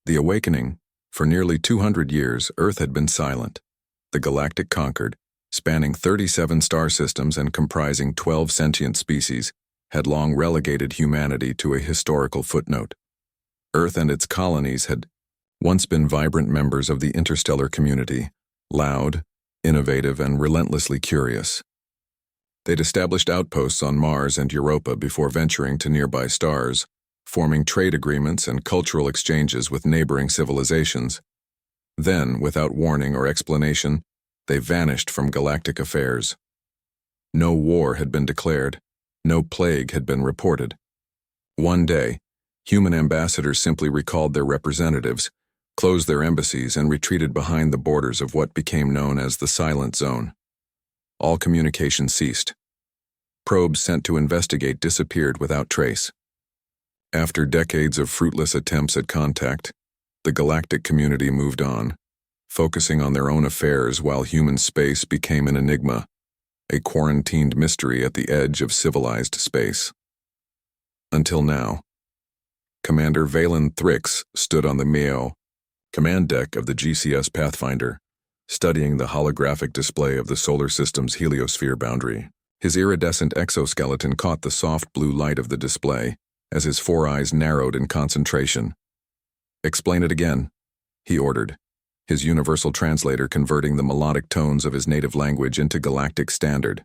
The awakening. For nearly 200 years, Earth had been silent. The Galactic conquered, spanning 37 star systems and comprising 12 sentient species, had long relegated humanity to a historical footnote. Earth and its colonies had once been vibrant members of the interstellar community, loud, innovative, and relentlessly curious. They'd established outposts on Mars and Europa before venturing to nearby stars, forming trade agreements and cultural exchanges with neighboring civilizations. Then, without warning or explanation, they vanished from galactic affairs. No war had been declared, no plague had been reported. One day, human ambassadors simply recalled their representatives, closed their embassies, and retreated behind the borders of what became known as the Silent Zone. All communication ceased. Probes sent to investigate disappeared without trace. After decades of fruitless attempts at contact, the galactic community moved on, focusing on their own affairs while human space became an enigma, a quarantined mystery at the edge of civilized space. Until now. Commander Valen Thrix stood on the MEO command deck of the GCS Pathfinder, studying the holographic display of the solar system's heliosphere boundary. His iridescent exoskeleton caught the soft blue light of the display as his four eyes narrowed in concentration. "Explain it again," he ordered, his universal translator converting the melodic tones of his native language into galactic standard.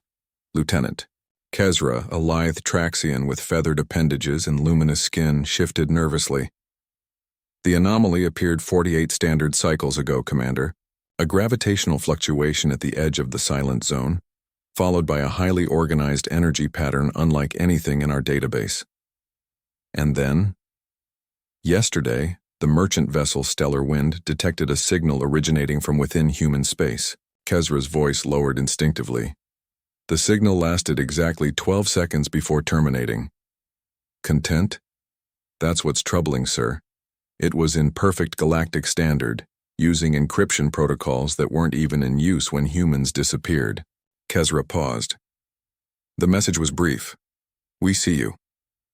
"Lieutenant." Kezra, a lithe Traxian with feathered appendages and luminous skin, shifted nervously. "The anomaly appeared 48 standard cycles ago, Commander. A gravitational fluctuation at the edge of the Silent Zone, followed by a highly organized energy pattern unlike anything in our database. And then? Yesterday, the merchant vessel Stellar Wind detected a signal originating from within human space." Kezra's voice lowered instinctively. "The signal lasted exactly 12 seconds before terminating." "Content? That's what's troubling, sir. It was in perfect galactic standard, using encryption protocols that weren't even in use when humans disappeared." Kezra paused. "The message was brief. We see you.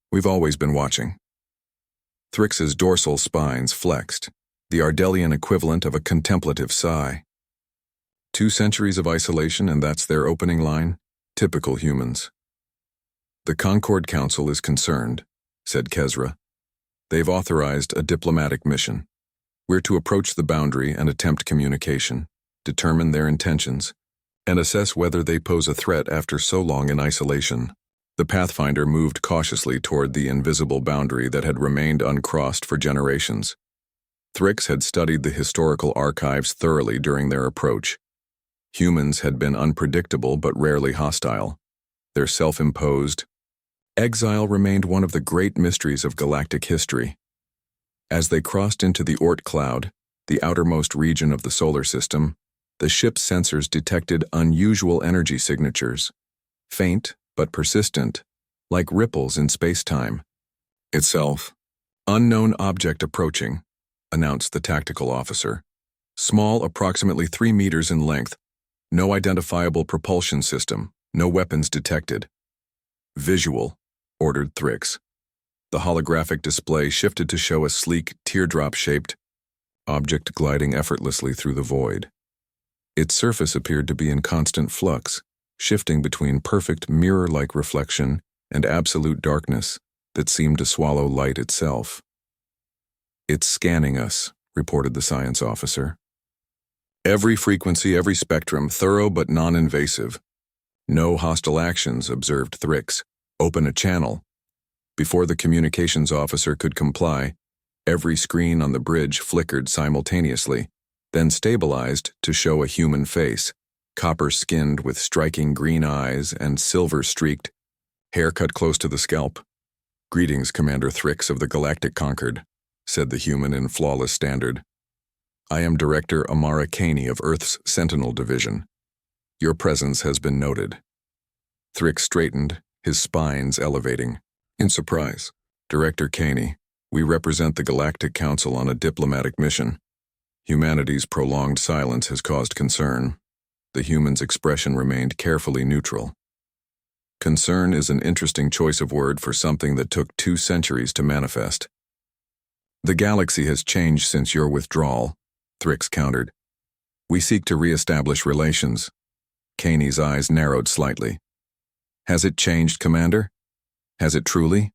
We've always been watching." Thrix's dorsal spines flexed, the Ardelian equivalent of a contemplative sigh. 2 centuries of isolation, and that's their opening line? Typical humans. "The Concord Council is concerned," said Kezra. "They've authorized a diplomatic mission. We're to approach the boundary and attempt communication, determine their intentions, and assess whether they pose a threat after so long in isolation." The Pathfinder moved cautiously toward the invisible boundary that had remained uncrossed for generations. Thrix had studied the historical archives thoroughly during their approach. Humans had been unpredictable but rarely hostile. Their self-imposed exile remained one of the great mysteries of galactic history. As they crossed into the Oort cloud, the outermost region of the solar system, the ship's sensors detected unusual energy signatures, faint but persistent, like ripples in space-time. "Itself. Unknown object approaching," announced the tactical officer. "Small, approximately 3 meters in length. No identifiable propulsion system. No weapons detected." "Visual," ordered Thrix. The holographic display shifted to show a sleek, teardrop-shaped object gliding effortlessly through the void. Its surface appeared to be in constant flux, shifting between perfect mirror-like reflection and absolute darkness that seemed to swallow light itself. "It's scanning us," reported the science officer. "Every frequency, every spectrum, thorough but non-invasive. No hostile actions," observed Thrix. "Open a channel." Before the communications officer could comply, every screen on the bridge flickered simultaneously, then stabilized to show a human face, copper-skinned with striking green eyes and silver-streaked, hair cut close to the scalp. "Greetings, Commander Thrix of the Galactic Concord," said the human in flawless standard. "I am Director Amara Caney of Earth's Sentinel Division. Your presence has been noted." Thrix straightened, his spines elevating. In surprise, "Director Caney, we represent the Galactic Council on a diplomatic mission. Humanity's prolonged silence has caused concern." The human's expression remained carefully neutral. "Concern is an interesting choice of word for something that took 2 centuries to manifest." The galaxy has changed since your withdrawal, Thrix countered. We seek to re-establish relations. Kaney's eyes narrowed slightly. Has it changed, Commander? Has it truly?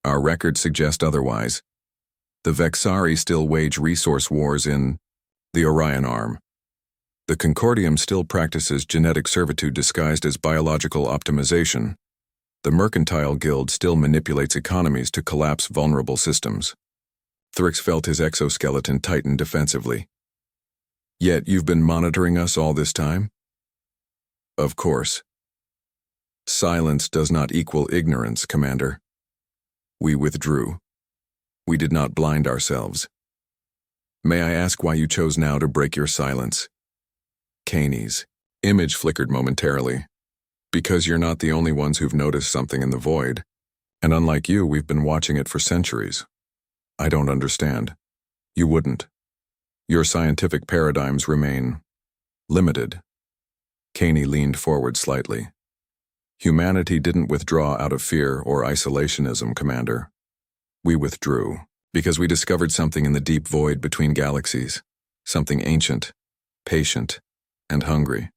Our records suggest otherwise. The Vexari still wage resource wars in the Orion Arm. The Concordium still practices genetic servitude disguised as biological optimization. The Mercantile Guild still manipulates economies to collapse vulnerable systems. Thrix felt his exoskeleton tighten defensively. Yet you've been monitoring us all this time? Of course. Silence does not equal ignorance, Commander. We withdrew. We did not blind ourselves. May I ask why you chose now to break your silence? Kaney's image flickered momentarily. Because you're not the only ones who've noticed something in the void, and unlike you, we've been watching it for centuries. I don't understand. You wouldn't. Your scientific paradigms remain limited. Kaney leaned forward slightly. Humanity didn't withdraw out of fear or isolationism, Commander. We withdrew because we discovered something in the deep void between galaxies, something ancient, patient, and hungry.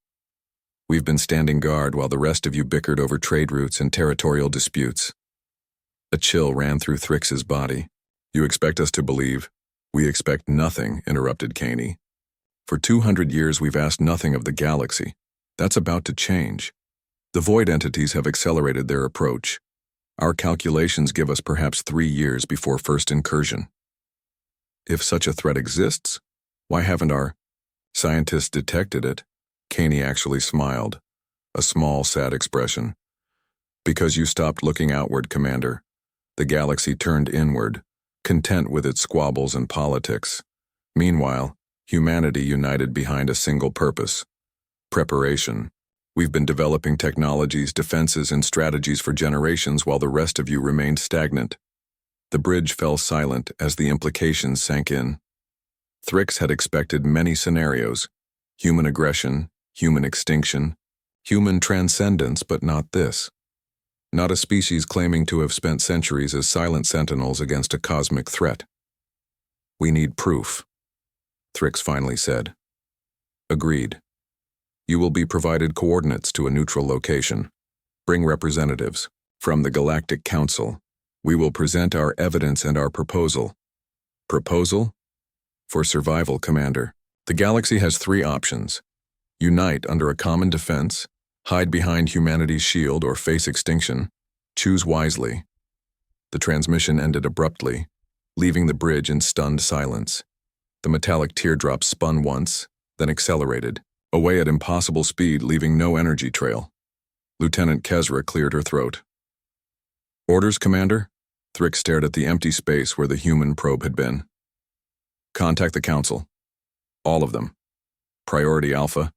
We've been standing guard while the rest of you bickered over trade routes and territorial disputes. A chill ran through Thrix's body. You expect us to believe? We expect nothing, interrupted Kaney. For 200 years we've asked nothing of the galaxy. That's about to change. The void entities have accelerated their approach. Our calculations give us perhaps 3 years before first incursion. If such a threat exists, why haven't our scientists detected it? Kaney actually smiled, a small, sad expression. Because you stopped looking outward, Commander. The galaxy turned inward, content with its squabbles and politics. Meanwhile, humanity united behind a single purpose: preparation. We've been developing technologies, defenses, and strategies for generations while the rest of you remained stagnant. The bridge fell silent as the implications sank in. Thrix had expected many scenarios: human aggression, human extinction, human transcendence, but not this. Not a species claiming to have spent centuries as silent sentinels against a cosmic threat. We need proof, Thrix finally said. Agreed. You will be provided coordinates to a neutral location. Bring representatives. From the Galactic Council, we will present our evidence and our proposal. Proposal? For survival, Commander. The galaxy has 3 options. Unite under a common defense, hide behind humanity's shield, or face extinction. Choose wisely. The transmission ended abruptly, leaving the bridge in stunned silence. The metallic teardrop spun once, then accelerated, away at impossible speed, leaving no energy trail. Lieutenant Kezra cleared her throat. Orders, Commander? Thrix stared at the empty space where the human probe had been. Contact the Council. All of them. Priority Alpha.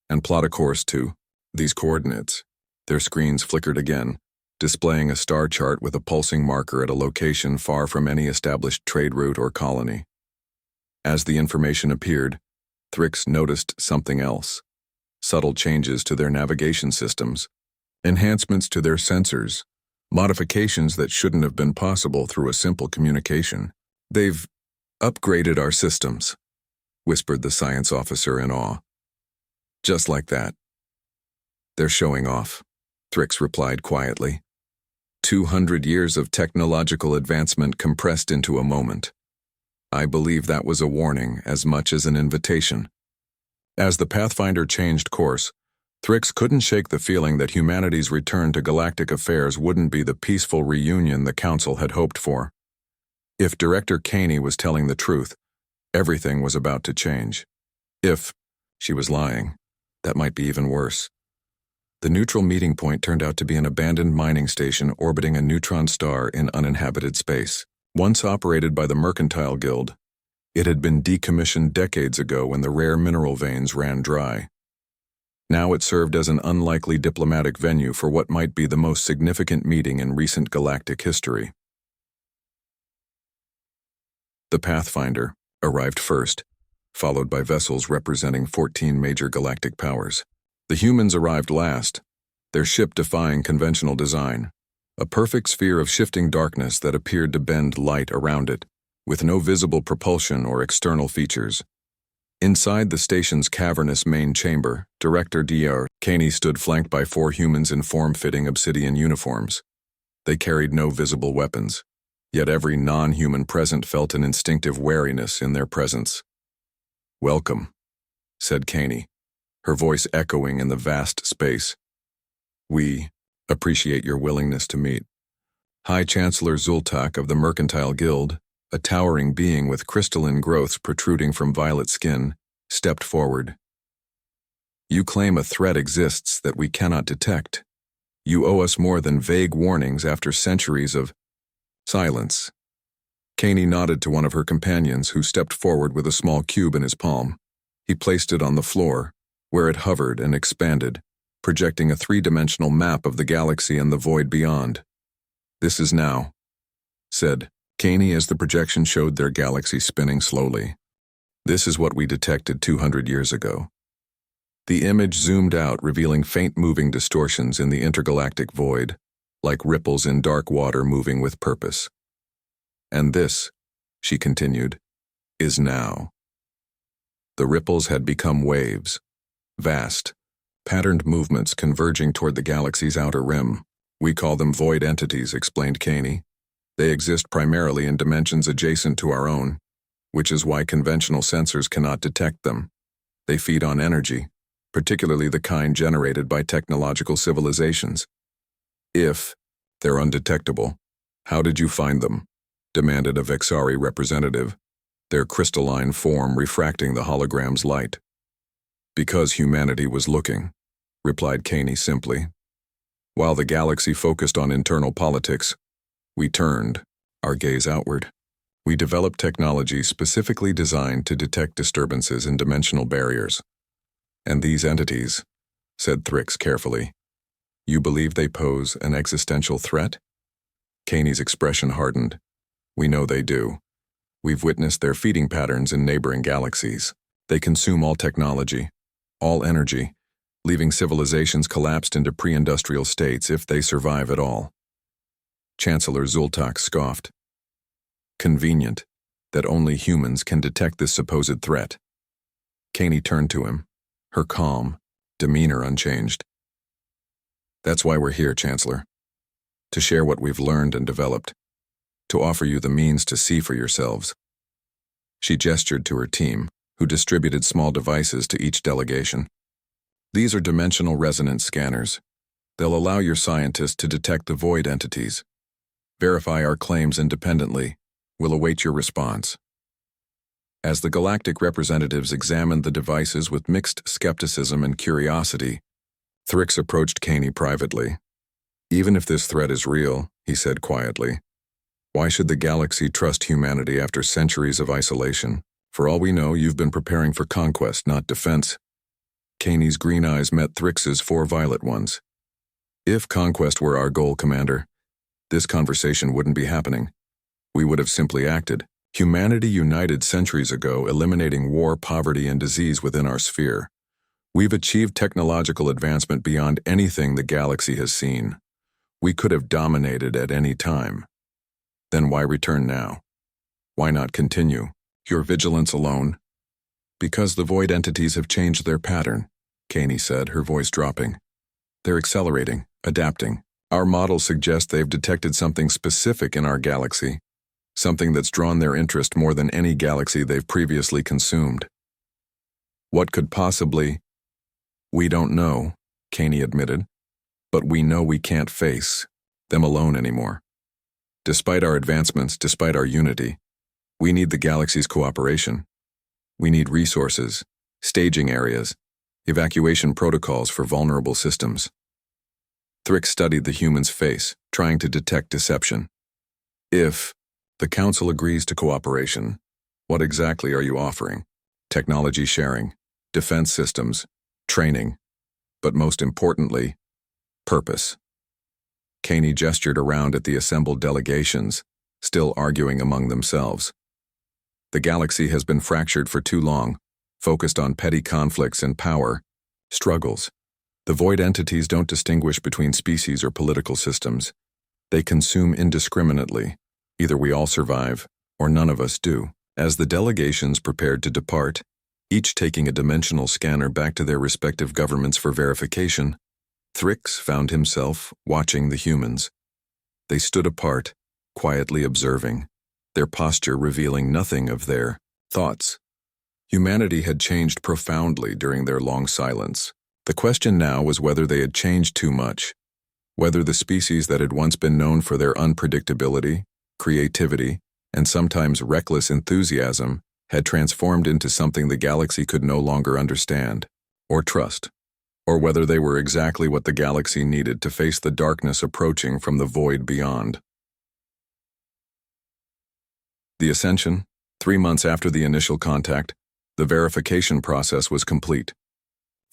And plot a course to these coordinates. Their screens flickered again, displaying a star chart with a pulsing marker at a location far from any established trade route or colony. As the information appeared, Thrix noticed something else: subtle changes to their navigation systems, enhancements to their sensors, modifications that shouldn't have been possible through a simple communication. They've upgraded our systems, whispered the science officer in awe. Just like that. They're showing off, Thrix replied quietly. 200 years of technological advancement compressed into a moment. I believe that was a warning as much as an invitation. As the Pathfinder changed course, Thrix couldn't shake the feeling that humanity's return to galactic affairs wouldn't be the peaceful reunion the Council had hoped for. If Director Kaney was telling the truth, everything was about to change. If she was lying, that might be even worse. The neutral meeting point turned out to be an abandoned mining station orbiting a neutron star in uninhabited space. Once operated by the Mercantile Guild, it had been decommissioned decades ago when the rare mineral veins ran dry. Now it served as an unlikely diplomatic venue for what might be the most significant meeting in recent galactic history. The Pathfinder arrived first, followed by vessels representing 14 major galactic powers. The humans arrived last, their ship defying conventional design, a perfect sphere of shifting darkness that appeared to bend light around it. with no visible propulsion or external features. Inside the station's cavernous main chamber, Director Dr. Caney stood flanked by 4 humans in form-fitting obsidian uniforms. They carried no visible weapons, yet every non-human present felt an instinctive wariness in their presence. "Welcome," said Caney, her voice echoing in the vast space. "We appreciate your willingness to meet." High Chancellor Zultak of the Mercantile Guild, a towering being with crystalline growths protruding from violet skin, stepped forward. "You claim a threat exists that we cannot detect. You owe us more than vague warnings after centuries of silence." Caney nodded to one of her companions, who stepped forward with a small cube in his palm. He placed it on the floor, where it hovered and expanded, projecting a 3-dimensional map of the galaxy and the void beyond. "This is now," said Caney as the projection showed their galaxy spinning slowly. "This is what we detected 200 years ago." The image zoomed out, revealing faint moving distortions in the intergalactic void, like ripples in dark water moving with purpose. "And this," she continued, "is now." The ripples had become waves, vast, patterned movements converging toward the galaxy's outer rim. "We call them void entities," explained Caney. "They exist primarily in dimensions adjacent to our own, which is why conventional sensors cannot detect them. They feed on energy, particularly the kind generated by technological civilizations. If they're undetectable, how did you find them?" demanded a Vexari representative, their crystalline form refracting the hologram's light. "Because humanity was looking," replied Caney simply. "While the galaxy focused on internal politics, we turned our gaze outward. We developed technology specifically designed to detect disturbances in dimensional barriers. And these entities," said Thrix carefully, "you believe they pose an existential threat?" Caney's expression hardened. "We know they do. We've witnessed their feeding patterns in neighboring galaxies. They consume all technology, all energy, leaving civilizations collapsed into pre-industrial states if they survive at all." Chancellor Zultak scoffed. "Convenient that only humans can detect this supposed threat." Caney turned to him, her calm, demeanor unchanged. "That's why we're here, Chancellor. To share what we've learned and developed. To offer you the means to see for yourselves." She gestured to her team, who distributed small devices to each delegation. "These are dimensional resonance scanners. They'll allow your scientists to detect the void entities. Verify our claims independently. We'll await your response." As the Galactic representatives examined the devices with mixed skepticism and curiosity, Thrix approached Caney privately. "Even if this threat is real," he said quietly, "why should the galaxy trust humanity after centuries of isolation? For all we know, you've been preparing for conquest, not defense." Caney's green eyes met Thrix's 4 violet ones. "If conquest were our goal, Commander, this conversation wouldn't be happening. We would have simply acted. Humanity united centuries ago, eliminating war, poverty, and disease within our sphere. We've achieved technological advancement beyond anything the galaxy has seen. We could have dominated at any time. Then why return now? Why not continue your vigilance alone?" "Because the void entities have changed their pattern," Caney said, her voice dropping. "They're accelerating, adapting. Our models suggest they've detected something specific in our galaxy, something that's drawn their interest more than any galaxy they've previously consumed." "What could possibly—" "We don't know," Caney admitted, "but we know we can't face them alone anymore. Despite our advancements, despite our unity, we need the galaxy's cooperation. We need resources, staging areas, evacuation protocols for vulnerable systems." Thrix studied the human's face, trying to detect deception. "If the Council agrees to cooperation, what exactly are you offering? Technology sharing, defense systems, training, but most importantly, purpose." Caney gestured around at the assembled delegations, still arguing among themselves. "The galaxy has been fractured for too long, focused on petty conflicts and power, struggles. The void entities don't distinguish between species or political systems. They consume indiscriminately. Either we all survive, or none of us do. As the delegations prepared to depart, each taking a dimensional scanner back to their respective governments for verification, Thrix found himself watching the humans. They stood apart, quietly observing, their posture revealing nothing of their thoughts. Humanity had changed profoundly during their long silence. The question now was whether they had changed too much, whether the species that had once been known for their unpredictability, creativity, and sometimes reckless enthusiasm had transformed into something the galaxy could no longer understand or trust, or whether they were exactly what the galaxy needed to face the darkness approaching from the void beyond. The ascension, 3 months after the initial contact, the verification process was complete.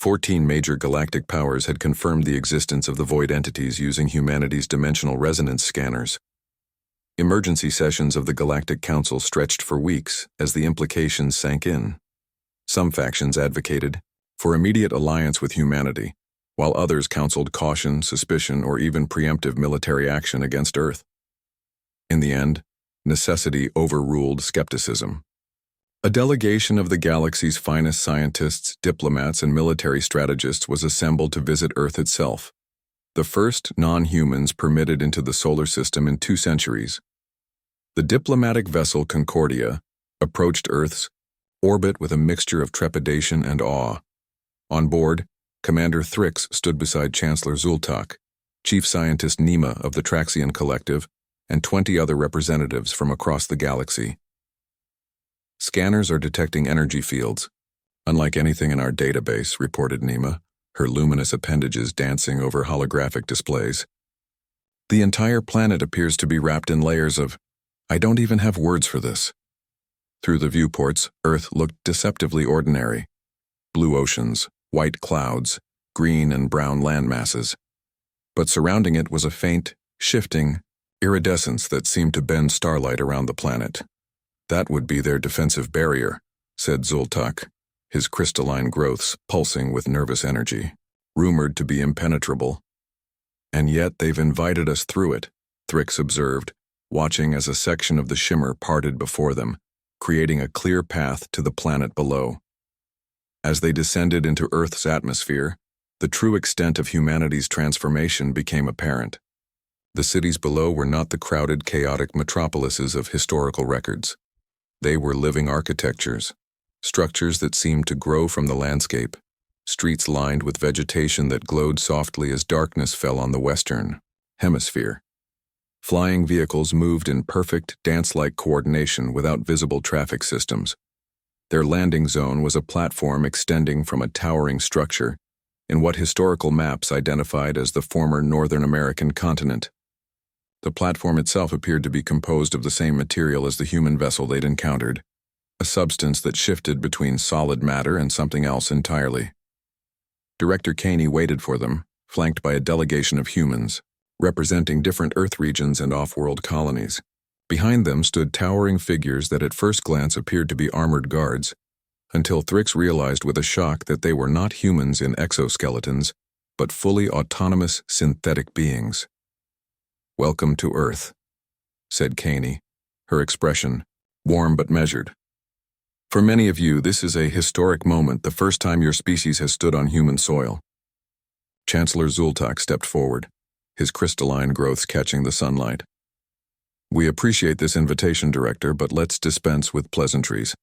14 major galactic powers had confirmed the existence of the void entities using humanity's dimensional resonance scanners. Emergency sessions of the Galactic Council stretched for weeks as the implications sank in. Some factions advocated for immediate alliance with humanity, while others counseled caution, suspicion, or even preemptive military action against Earth. In the end, necessity overruled skepticism. A delegation of the galaxy's finest scientists, diplomats, and military strategists was assembled to visit Earth itself, the first non-humans permitted into the solar system in 2 centuries. The diplomatic vessel Concordia approached Earth's orbit with a mixture of trepidation and awe. On board, Commander Thrix stood beside Chancellor Zultak, Chief Scientist Nima of the Traxian Collective, and 20 other representatives from across the galaxy. Scanners are detecting energy fields, unlike anything in our database, reported Nima, her luminous appendages dancing over holographic displays. The entire planet appears to be wrapped in layers of, I don't even have words for this. Through the viewports, Earth looked deceptively ordinary. Blue oceans, white clouds, green and brown landmasses. But surrounding it was a faint, shifting iridescence that seemed to bend starlight around the planet. That would be their defensive barrier, said Zultak, his crystalline growths pulsing with nervous energy, rumored to be impenetrable. And yet they've invited us through it, Thrix observed, watching as a section of the shimmer parted before them, creating a clear path to the planet below. As they descended into Earth's atmosphere, the true extent of humanity's transformation became apparent. The cities below were not the crowded, chaotic metropolises of historical records. They were living architectures, structures that seemed to grow from the landscape, streets lined with vegetation that glowed softly as darkness fell on the western hemisphere. Flying vehicles moved in perfect, dance-like coordination without visible traffic systems. Their landing zone was a platform extending from a towering structure in what historical maps identified as the former Northern American continent. The platform itself appeared to be composed of the same material as the human vessel they'd encountered, a substance that shifted between solid matter and something else entirely. Director Caney waited for them, flanked by a delegation of humans, representing different Earth regions and off-world colonies. Behind them stood towering figures that at first glance appeared to be armored guards, until Thrix realized with a shock that they were not humans in exoskeletons, but fully autonomous synthetic beings. "Welcome to Earth," said Caney, her expression warm but measured. "For many of you, this is a historic moment, the first time your species has stood on human soil." Chancellor Zultak stepped forward, his crystalline growths catching the sunlight. "We appreciate this invitation, Director, but let's dispense with pleasantries.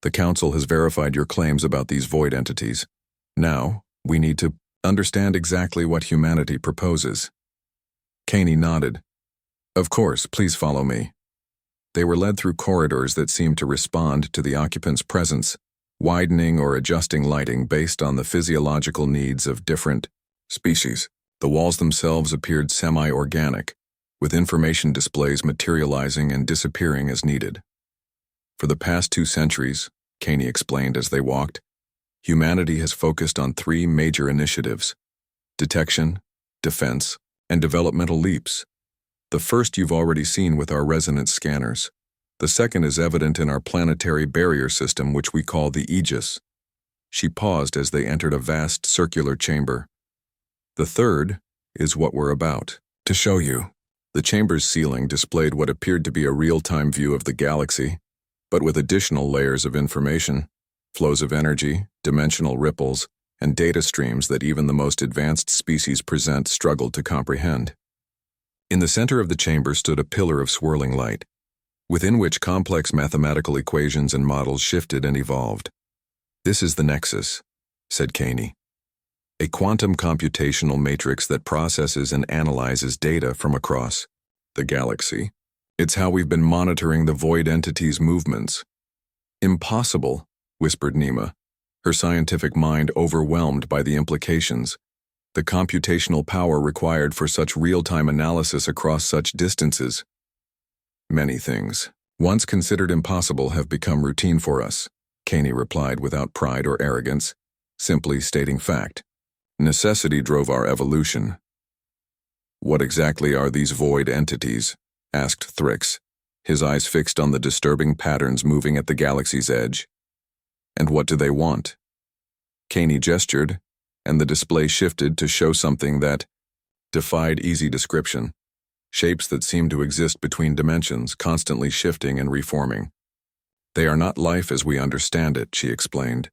The Council has verified your claims about these void entities. Now, we need to understand exactly what humanity proposes." Caney nodded. "Of course, please follow me." They were led through corridors that seemed to respond to the occupants' presence, widening or adjusting lighting based on the physiological needs of different species. The walls themselves appeared semi-organic, with information displays materializing and disappearing as needed. For the past 2 centuries, Caney explained as they walked, humanity has focused on 3 major initiatives: detection, defense, and developmental leaps. The first you've already seen with our resonance scanners. The second is evident in our planetary barrier system, which we call the Aegis. She paused as they entered a vast circular chamber. The third is what we're about to show you. The chamber's ceiling displayed what appeared to be a real-time view of the galaxy, but with additional layers of information, flows of energy, dimensional ripples, and data streams that even the most advanced species present struggled to comprehend. In the center of the chamber stood a pillar of swirling light, within which complex mathematical equations and models shifted and evolved. "This is the Nexus," said Caney. "A quantum computational matrix that processes and analyzes data from across the galaxy. It's how we've been monitoring the void entity's movements." "Impossible," whispered Nima, her scientific mind overwhelmed by the implications. The computational power required for such real-time analysis across such distances. "Many things, once considered impossible, have become routine for us," Caney replied without pride or arrogance, simply stating fact. "Necessity drove our evolution." "What exactly are these void entities?" asked Thrix, his eyes fixed on the disturbing patterns moving at the galaxy's edge. "And what do they want?" Caney gestured, and the display shifted to show something that defied easy description. Shapes that seemed to exist between dimensions, constantly shifting and reforming. "They are not life as we understand it," she explained.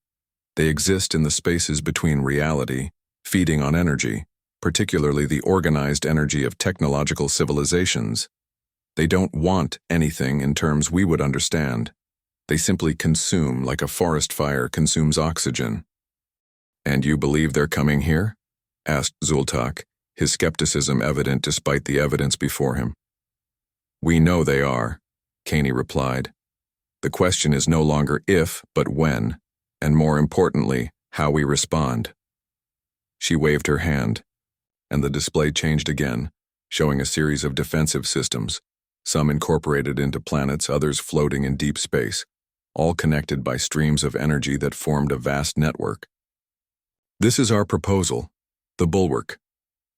"They exist in the spaces between reality, feeding on energy, particularly the organized energy of technological civilizations. They don't want anything in terms we would understand. They simply consume like a forest fire consumes oxygen." "And you believe they're coming here?" asked Zultak, his skepticism evident despite the evidence before him. "We know they are," Caney replied. "The question is no longer if, but when, and more importantly, how we respond." She waved her hand, and the display changed again, showing a series of defensive systems, some incorporated into planets, others floating in deep space, all connected by streams of energy that formed a vast network. "This is our proposal, the Bulwark,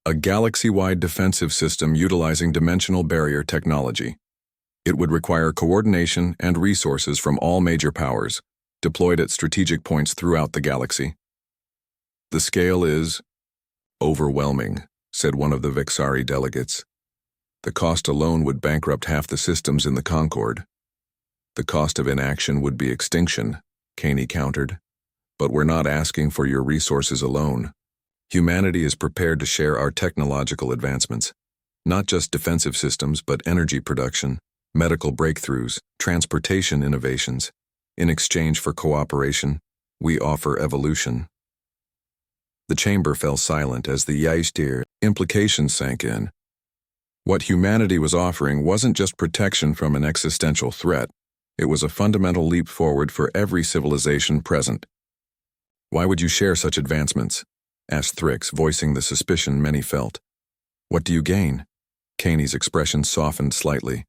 a galaxy-wide defensive system utilizing dimensional barrier technology. It would require coordination and resources from all major powers, deployed at strategic points throughout the galaxy. The scale is overwhelming," said one of the Vexari delegates. "The cost alone would bankrupt half the systems in the Concord." "The cost of inaction would be extinction," Caney countered. "But we're not asking for your resources alone. Humanity is prepared to share our technological advancements, not just defensive systems, but energy production, medical breakthroughs, transportation innovations. In exchange for cooperation, we offer evolution." The chamber fell silent as the Yaistir implications sank in. What humanity was offering wasn't just protection from an existential threat. It was a fundamental leap forward for every civilization present. "Why would you share such advancements?" asked Thrix, voicing the suspicion many felt. "What do you gain?" Caney's expression softened slightly.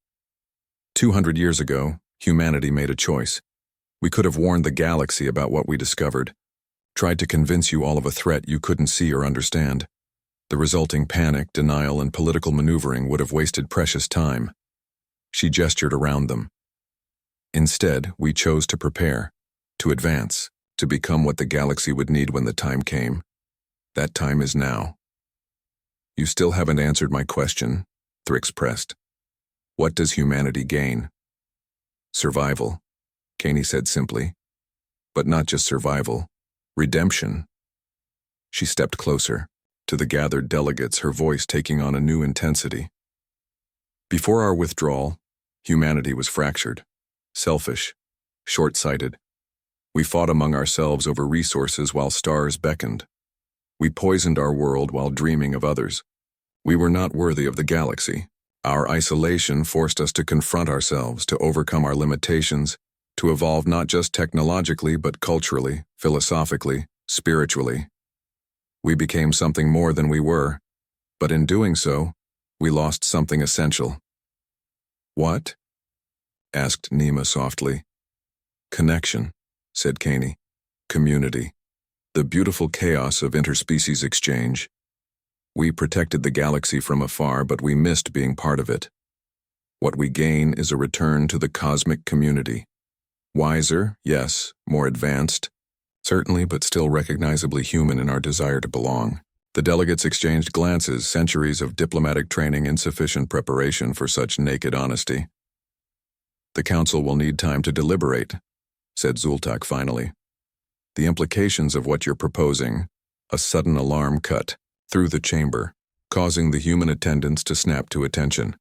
200 years ago, humanity made a choice. We could have warned the galaxy about what we discovered, tried to convince you all of a threat you couldn't see or understand. The resulting panic, denial, and political maneuvering would have wasted precious time. She gestured around them. Instead, we chose to prepare, to advance, to become what the galaxy would need when the time came. That time is now. "You still haven't answered my question," Thrix pressed. "What does humanity gain?" "Survival," Caney said simply. "But not just survival. Redemption." She stepped closer, to the gathered delegates, her voice taking on a new intensity. "Before our withdrawal, humanity was fractured, selfish, short-sighted. We fought among ourselves over resources while stars beckoned. We poisoned our world while dreaming of others. We were not worthy of the galaxy. Our isolation forced us to confront ourselves, to overcome our limitations, to evolve not just technologically but culturally, philosophically, spiritually. We became something more than we were, but in doing so, we lost something essential." "What?" asked Nima softly. "Connection," said Caney. "Community. The beautiful chaos of interspecies exchange. We protected the galaxy from afar, but we missed being part of it. What we gain is a return to the cosmic community. Wiser, yes, more advanced, certainly, but still recognizably human in our desire to belong. The delegates exchanged glances, centuries of diplomatic training, insufficient preparation for such naked honesty. "The council will need time to deliberate," said Zultak finally. "The implications of what you're proposing." A sudden alarm cut through the chamber, causing the human attendants to snap to attention.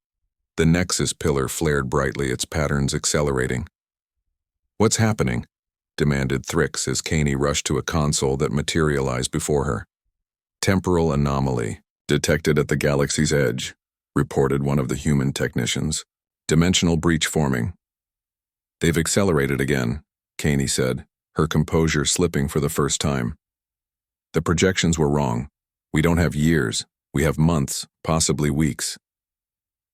The Nexus pillar flared brightly, its patterns accelerating. "What's happening?" demanded Thrix as Caney rushed to a console that materialized before her. "Temporal anomaly detected at the galaxy's edge," reported one of the human technicians. "Dimensional breach forming." "They've accelerated again," Caney said, her composure slipping for the first time. "The projections were wrong. We don't have years, we have months, possibly weeks."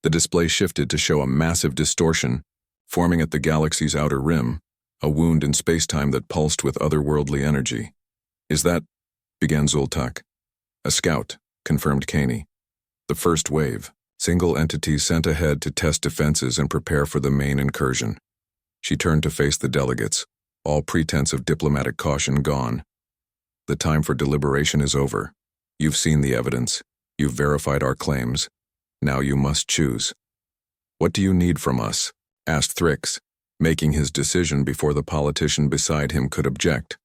The display shifted to show a massive distortion forming at the galaxy's outer rim, a wound in spacetime that pulsed with otherworldly energy. "Is that—" began Zultak. "A scout," confirmed Caney. "The first wave. Single entities sent ahead to test defenses and prepare for the main incursion." She turned to face the delegates, all pretense of diplomatic caution gone. "The time for deliberation is over. You've seen the evidence. You've verified our claims. Now you must choose." "What do you need from us?" asked Thrix, making his decision before the politician beside him could object.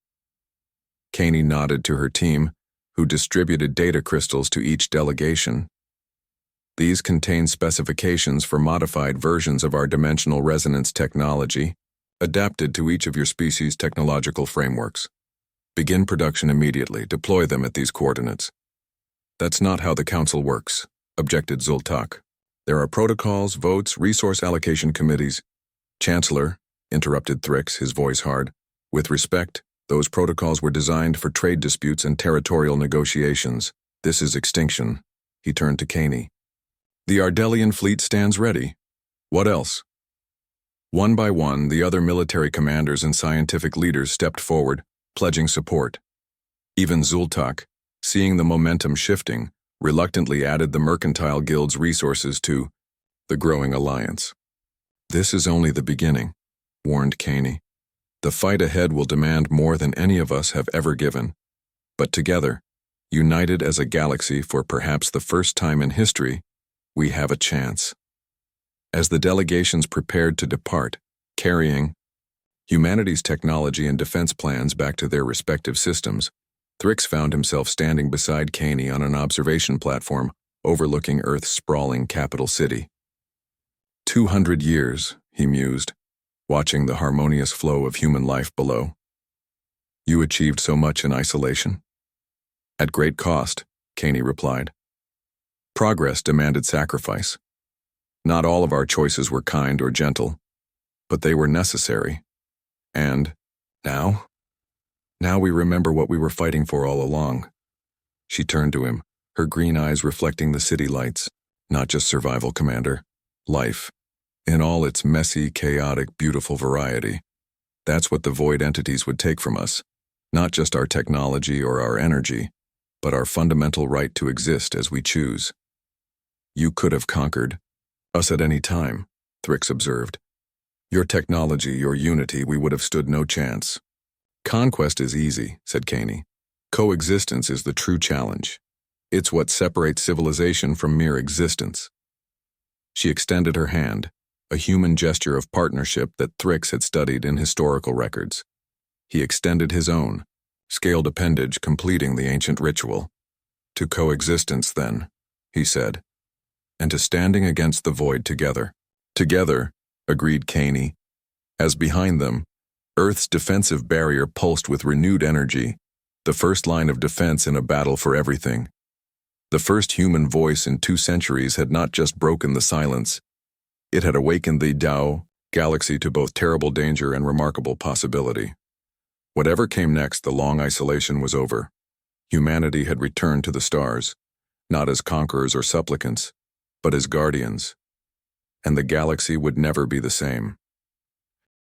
Caney nodded to her team, who distributed data crystals to each delegation. "These contain specifications for modified versions of our dimensional resonance technology, adapted to each of your species' technological frameworks. Begin production immediately. Deploy them at these coordinates." "That's not how the council works," objected Zultak. "There are protocols, votes, resource allocation committees." "Chancellor," interrupted Thrix, his voice hard, "with respect, those protocols were designed for trade disputes and territorial negotiations. This is extinction." He turned to Caney. "The Ardelian fleet stands ready. What else?" One by one, the other military commanders and scientific leaders stepped forward, pledging support. Even Zultak, seeing the momentum shifting, reluctantly added the Mercantile Guild's resources to the growing alliance. "This is only the beginning," warned Caney. "The fight ahead will demand more than any of us have ever given. But together, united as a galaxy for perhaps the first time in history, we have a chance." As the delegations prepared to depart, carrying humanity's technology and defense plans back to their respective systems, Thrix found himself standing beside Caney on an observation platform overlooking Earth's sprawling capital city. 200 years, he mused, watching the harmonious flow of human life below. "You achieved so much in isolation?" "At great cost," Caney replied. "Progress demanded sacrifice. Not all of our choices were kind or gentle, but they were necessary. And now we remember what we were fighting for all along." She turned to him, her green eyes reflecting the city lights. "Not just survival, Commander. Life. In all its messy, chaotic, beautiful variety. That's what the void entities would take from us. Not just our technology or our energy, but our fundamental right to exist as we choose." "You could have conquered us at any time," Thrix observed. "Your technology, your unity, we would have stood no chance." "Conquest is easy," said Caney. "Coexistence is the true challenge. It's what separates civilization from mere existence." She extended her hand, a human gesture of partnership that Thrix had studied in historical records. He extended his own, scaled appendage completing the ancient ritual. "To coexistence, then," he said, "and to standing against the void together." "Together," agreed Caney, as behind them, Earth's defensive barrier pulsed with renewed energy, the first line of defense in a battle for everything. The first human voice in 2 centuries had not just broken the silence, it had awakened the Dao galaxy to both terrible danger and remarkable possibility. Whatever came next, the long isolation was over. Humanity had returned to the stars, not as conquerors or supplicants, but as guardians. And the galaxy would never be the same.